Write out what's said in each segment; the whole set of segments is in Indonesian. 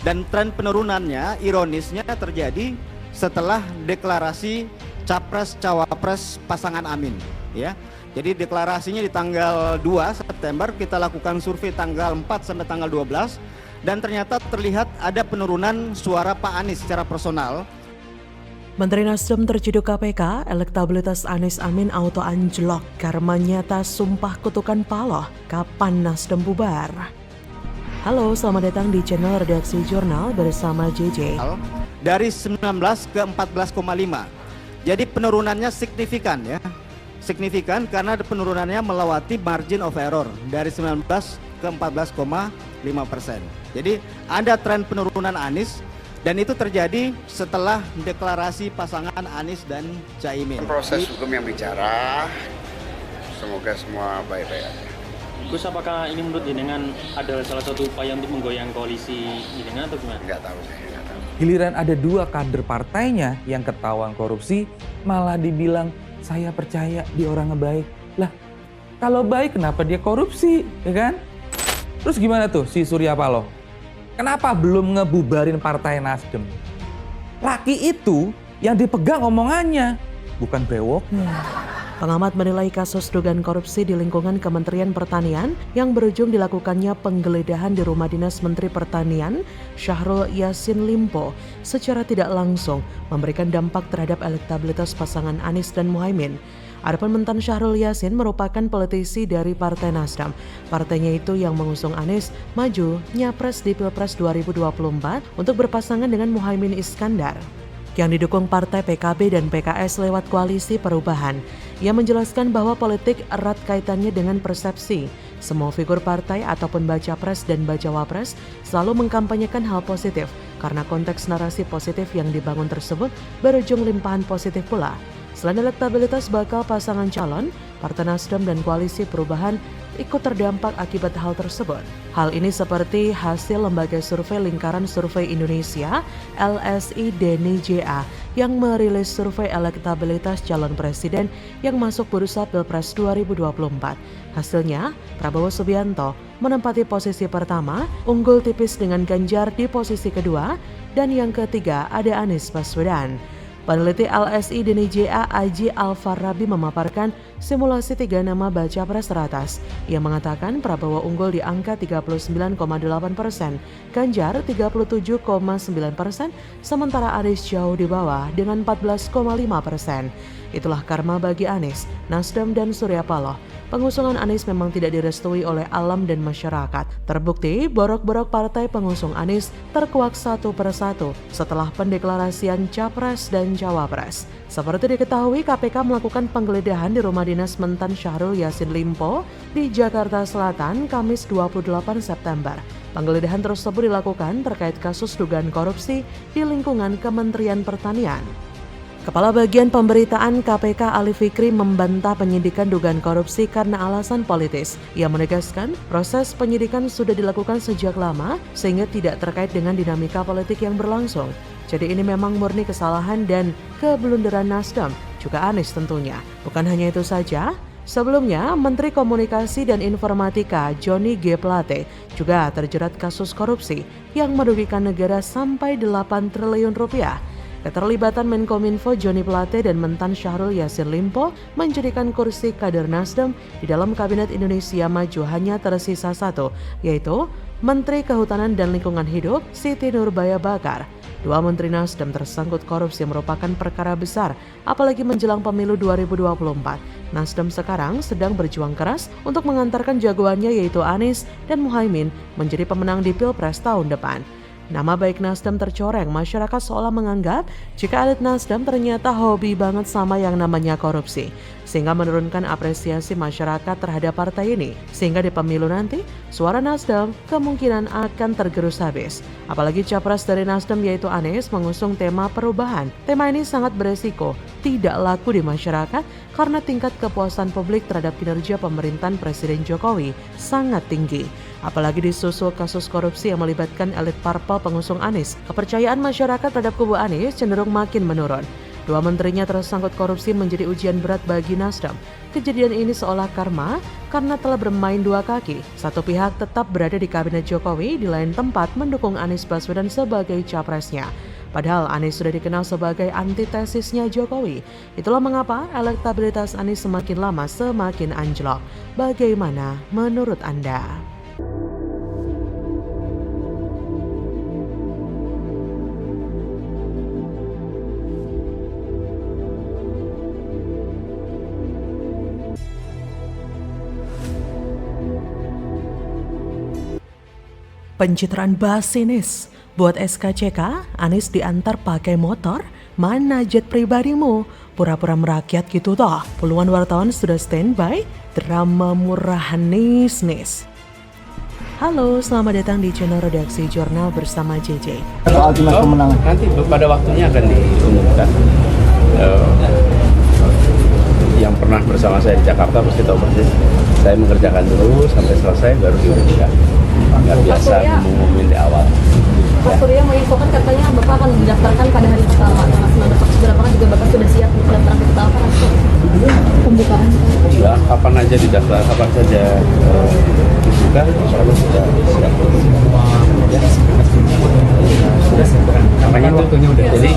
Dan tren penurunannya ironisnya terjadi setelah deklarasi Capres-Cawapres pasangan Amin, ya. Jadi deklarasinya di tanggal 2 September, kita lakukan survei tanggal 4 sampai tanggal 12, dan ternyata terlihat ada penurunan suara Pak Anies secara personal. Menteri Nasdem terciduk KPK, elektabilitas Anies Amin auto anjlok, karma nyata sumpah kutukan paloh, kapan Nasdem bubar? Halo, selamat datang di channel Redaksi Jurnal bersama JJ. Dari 19 ke 14,5. Jadi penurunannya signifikan, ya. Signifikan karena penurunannya melewati margin of error dari 19 ke 14,5%. Jadi ada tren penurunan Anies, dan itu terjadi setelah deklarasi pasangan Anies dan Caimin. Proses hukum yang bicara, semoga semua baik-baik aja. Gus, apakah ini menurut jenengan ada salah satu upaya untuk menggoyang koalisi jenengan atau gimana? Nggak tahu saya, nggak tahu. Giliran ada 2 kader partainya yang ketahuan korupsi, malah dibilang saya percaya di orang baik. Lah, kalau baik kenapa dia korupsi, ya kan? Terus gimana tuh si Surya Paloh? Kenapa belum ngebubarin Partai Nasdem? Laki itu yang dipegang omongannya, bukan brewoknya. Pengamat menilai kasus dugaan korupsi di lingkungan Kementerian Pertanian yang berujung dilakukannya penggeledahan di rumah dinas Menteri Pertanian Syahrul Yassin Limpo secara tidak langsung memberikan dampak terhadap elektabilitas pasangan Anies dan Muhaimin. Adapun mentan Syahrul Yassin merupakan politisi dari Partai Nasdem. Partainya itu yang mengusung Anies maju nyapres di Pilpres 2024 untuk berpasangan dengan Muhaimin Iskandar yang didukung partai PKB dan PKS lewat koalisi perubahan. Ia menjelaskan bahwa politik erat kaitannya dengan persepsi. Semua figur partai ataupun baca pres dan baca wapres selalu mengkampanyekan hal positif karena konteks narasi positif yang dibangun tersebut berujung limpahan positif pula. Selain elektabilitas bakal pasangan calon, Partai Nasdem dan Koalisi Perubahan ikut terdampak akibat hal tersebut. Hal ini seperti hasil lembaga survei Lingkaran Survei Indonesia LSI Deni JA yang merilis survei elektabilitas calon presiden yang masuk bursa Pilpres 2024. Hasilnya, Prabowo Subianto menempati posisi pertama, unggul tipis dengan Ganjar di posisi kedua, dan yang ketiga ada Anies Baswedan. Peneliti LSI Deni JA Aji Alfarabi memaparkan simulasi 3 nama baca pres teratas. Ia mengatakan Prabowo unggul di angka 39,8%, Ganjar 37,9%, sementara Anies jauh di bawah dengan 14,5%. Itulah karma bagi Anies, Nasdem dan Surya Paloh. Pengusungan Anies memang tidak direstui oleh alam dan masyarakat. Terbukti, borok-borok partai pengusung Anies terkuak satu persatu setelah pendeklarasian Capres dan Cawapres. Seperti diketahui, KPK melakukan penggeledahan di rumah dinas mentan Syahrul Yassin Limpo di Jakarta Selatan, Kamis 28 September. Penggeledahan tersebut dilakukan terkait kasus dugaan korupsi di lingkungan Kementerian Pertanian. Kepala Bagian Pemberitaan KPK Ali Fikri membantah penyidikan dugaan korupsi karena alasan politis. Ia menegaskan proses penyidikan sudah dilakukan sejak lama sehingga tidak terkait dengan dinamika politik yang berlangsung. Jadi ini memang murni kesalahan dan keblunderan Nasdem, juga Anies tentunya. Bukan hanya itu saja, sebelumnya Menteri Komunikasi dan Informatika Johnny G. Plate juga terjerat kasus korupsi yang merugikan negara sampai 8 triliun rupiah. Keterlibatan Menkominfo Johnny Plate dan mentan Syahrul Yassin Limpo menjadikan kursi kader Nasdem di dalam Kabinet Indonesia Maju hanya tersisa satu, yaitu Menteri Kehutanan dan Lingkungan Hidup Siti Nurbaya Bakar. 2 Menteri Nasdem tersangkut korupsi merupakan perkara besar, apalagi menjelang pemilu 2024. Nasdem sekarang sedang berjuang keras untuk mengantarkan jagoannya yaitu Anies dan Muhaimin menjadi pemenang di Pilpres tahun depan. Nama baik Nasdem tercoreng, masyarakat seolah menganggap jika elit Nasdem ternyata hobi banget sama yang namanya korupsi, sehingga menurunkan apresiasi masyarakat terhadap partai ini. Sehingga di pemilu nanti, suara Nasdem kemungkinan akan tergerus habis. Apalagi capres dari Nasdem yaitu Anies mengusung tema perubahan. Tema ini sangat beresiko, tidak laku di masyarakat karena tingkat kepuasan publik terhadap kinerja pemerintahan Presiden Jokowi sangat tinggi. Apalagi disusul kasus korupsi yang melibatkan elit parpol pengusung Anies, kepercayaan masyarakat terhadap kubu Anies cenderung makin menurun. Dua menterinya tersangkut korupsi menjadi ujian berat bagi Nasdem. Kejadian ini seolah karma karena telah bermain dua kaki. Satu pihak tetap berada di kabinet Jokowi, di lain tempat mendukung Anies Baswedan sebagai capresnya. Padahal Anies sudah dikenal sebagai antitesisnya Jokowi. Itulah mengapa elektabilitas Anies semakin lama semakin anjlok. Bagaimana menurut Anda? Pencitraan basinis. Buat SKCK, Anies diantar pakai motor, mana jet pribadimu? Pura-pura merakyat gitu toh. Puluhan wartawan sudah standby, drama murah nis. Halo, selamat datang di channel Redaksi Jurnal bersama JJ. Soal timnas kemenangan. Nanti pada waktunya akan diumumkan. Yang pernah bersama saya di Jakarta pasti tahu persis. Saya mengerjakan dulu sampai selesai baru diumumkan. Nggak biasa ngumumin di awal. Pak Surya menginfokan katanya Bapak akan didaftarkan pada hari pertama tanggal 9 Oktober. Apakah juga Bapak sudah siap untuk daftar ke apa? Pembukaan. Ya, kapan aja didaftar, kapan saja dibuka, insya Allah sudah siap. Sudah. Namanya waktunya udah. Jadi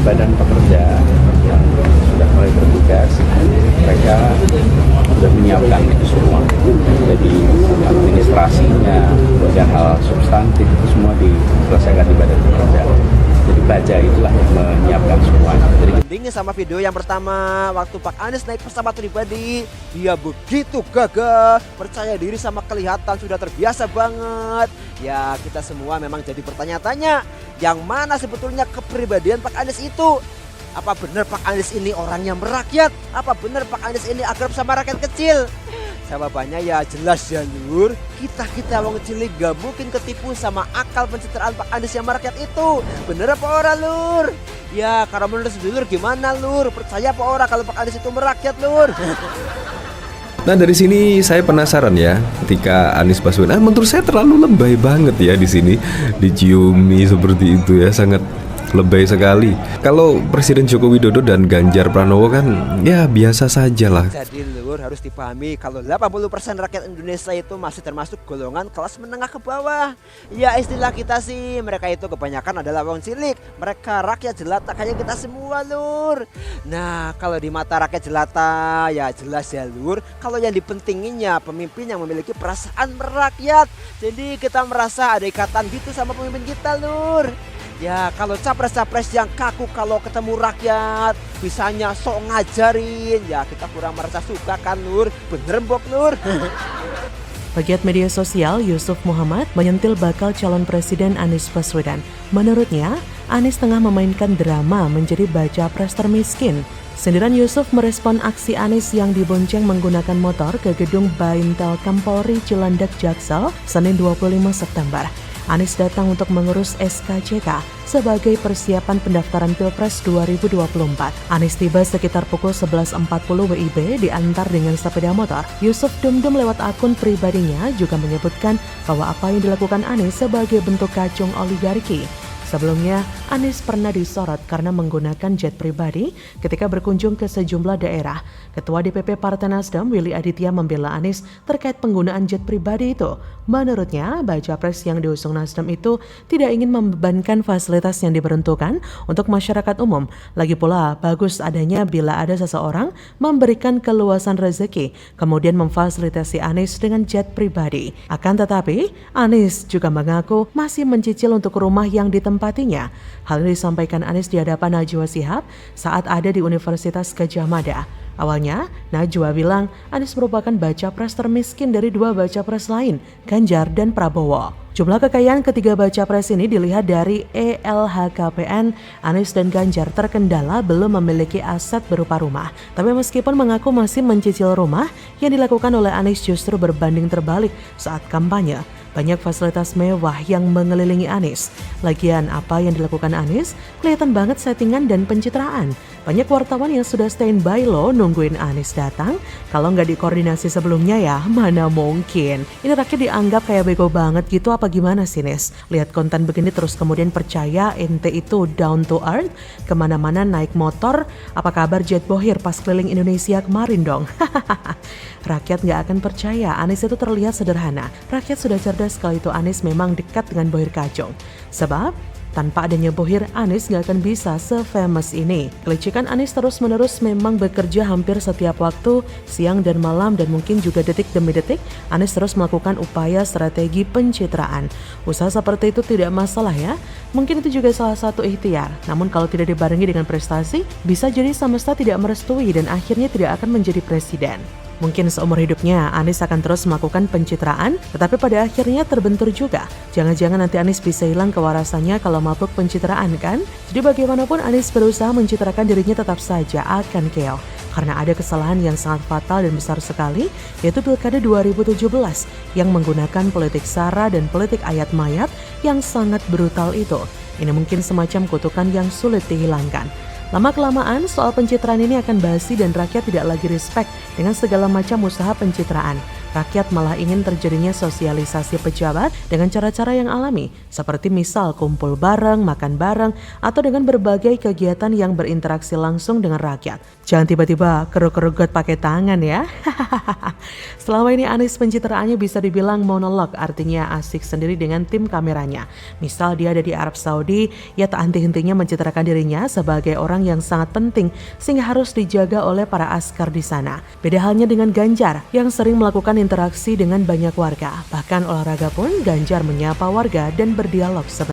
badan pekerja yang sudah mulai bertugas, mereka sudah menyiapkan itu semua. Jadi administrasinya, dan hal substantif itu semua diselesaikan di badan pekerja. Jadi baja itulah yang menyiapkan semuanya. Bandingin sama video yang pertama waktu Pak Anies naik pesawat pribadi, dia begitu gagah, percaya diri sama kelihatan sudah terbiasa banget. Ya kita semua memang jadi bertanya-tanya, yang mana sebetulnya kepribadian Pak Anies itu? Apa benar Pak Anies ini orangnya merakyat? Apa benar Pak Anies ini akrab sama rakyat kecil? Jawabannya ya jelas ya Lur. Kita wong cilik gak mungkin ketipu sama akal pencitraan Pak Anies yang merakyat itu. Bener apa ora Lur? Ya kalau menurut sedulur gimana Lur? Percaya apa ora kalau Pak Anies itu merakyat Lur? Nah dari sini saya penasaran ya, ketika Anies Baswedan, menurut saya terlalu lebay banget ya di sini, diciumi seperti itu ya, sangat lebay sekali. Kalau Presiden Joko Widodo dan Ganjar Pranowo kan ya biasa saja lah. Jadi Lur harus dipahami kalau 80% rakyat Indonesia itu masih termasuk golongan kelas menengah ke bawah. Ya istilah kita sih, mereka itu kebanyakan adalah wong cilik. Mereka rakyat jelata kayak kita semua Lur. Nah kalau di mata rakyat jelata ya jelas ya Lur, kalau yang dipentinginnya pemimpin yang memiliki perasaan merakyat. Jadi kita merasa ada ikatan gitu sama pemimpin kita Lur. Ya kalau capres-capres yang kaku kalau ketemu rakyat bisanya sok ngajarin, ya kita kurang merasa suka kan Lur. Bener Mbok Lur. Pegiat media sosial Yusuf Muhammad menyentil bakal calon presiden Anies Baswedan. Menurutnya, Anies tengah memainkan drama menjadi baca pres termiskin. Sindiran Yusuf merespon aksi Anies yang dibonceng menggunakan motor ke gedung Baintel Polri Cilandak Jaksel Senin 25 September. Anies datang untuk mengurus SKCK sebagai persiapan pendaftaran Pilpres 2024. Anies tiba sekitar pukul 11.40 WIB diantar dengan sepeda motor. Yusuf Dumdum lewat akun pribadinya juga menyebutkan bahwa apa yang dilakukan Anies sebagai bentuk kacung oligarki. Sebelumnya, Anies pernah disorot karena menggunakan jet pribadi ketika berkunjung ke sejumlah daerah. Ketua DPP Partai Nasdem, Willy Aditya, membela Anies terkait penggunaan jet pribadi itu. Menurutnya, baca pres yang diusung Nasdem itu tidak ingin membebankan fasilitas yang diperuntukkan untuk masyarakat umum. Lagi pula, bagus adanya bila ada seseorang memberikan keluasan rezeki, kemudian memfasilitasi Anies dengan jet pribadi. Akan tetapi, Anies juga mengaku masih mencicil untuk rumah yang ditempatinya. Hal ini disampaikan Anies di hadapan Najwa Shihab saat ada di Universitas Gadjah Mada. Awalnya, Najwa bilang Anies merupakan baca pres termiskin dari dua baca pres lain, Ganjar dan Prabowo. Jumlah kekayaan ketiga baca pres ini dilihat dari ELHKPN. Anies dan Ganjar terkendala belum memiliki aset berupa rumah. Tapi meskipun mengaku masih mencicil rumah, yang dilakukan oleh Anies justru berbanding terbalik saat kampanye. Banyak fasilitas mewah yang mengelilingi Anies. Lagian apa yang dilakukan Anies kelihatan banget settingan dan pencitraan. Banyak wartawan yang sudah standby loh nungguin Anies datang. Kalau nggak dikoordinasi sebelumnya ya, mana mungkin. Ini rakyat dianggap kayak bego banget gitu apa gimana sih, Nes? Lihat konten begini terus kemudian percaya ente itu down to earth, kemana-mana naik motor. Apa kabar Jet Bohir pas keliling Indonesia kemarin dong? Rakyat nggak akan percaya, Anies itu terlihat sederhana. Rakyat sudah cerdas kalau itu Anies memang dekat dengan Bohir Kacung. Sebab tanpa adanya Bohir, Anies nggak akan bisa se-famous ini. Kelicikan Anies terus-menerus memang bekerja hampir setiap waktu, siang dan malam, dan mungkin juga detik demi detik, Anies terus melakukan upaya strategi pencitraan. Usaha seperti itu tidak masalah ya, mungkin itu juga salah satu ikhtiar. Namun kalau tidak dibarengi dengan prestasi, bisa jadi semesta tidak merestui dan akhirnya tidak akan menjadi presiden. Mungkin seumur hidupnya Anies akan terus melakukan pencitraan, tetapi pada akhirnya terbentur juga. Jangan-jangan nanti Anies bisa hilang kewarasannya kalau mabuk pencitraan kan? Jadi bagaimanapun Anies berusaha mencitrakan dirinya tetap saja akan keok. Karena ada kesalahan yang sangat fatal dan besar sekali, yaitu Pilkada 2017 yang menggunakan politik sara dan politik ayat mayat yang sangat brutal itu. Ini mungkin semacam kutukan yang sulit dihilangkan. Lama-kelamaan soal pencitraan ini akan basi dan rakyat tidak lagi respect dengan segala macam usaha pencitraan. Rakyat malah ingin terjadinya sosialisasi pejabat dengan cara-cara yang alami, seperti misal kumpul bareng, makan bareng, atau dengan berbagai kegiatan yang berinteraksi langsung dengan rakyat. Jangan tiba-tiba keruk-kerugot pakai tangan ya. Selama ini Anies pencitraannya bisa dibilang monolog, artinya asik sendiri dengan tim kameranya. Misal dia ada di Arab Saudi, ya tak henti-hentinya mencitrakan dirinya sebagai orang yang sangat penting sehingga harus dijaga oleh para askar di sana. Beda halnya dengan Ganjar yang sering melakukan interaksi dengan banyak warga. Bahkan olahraga pun Ganjar menyapa warga dan berdialog sebentar.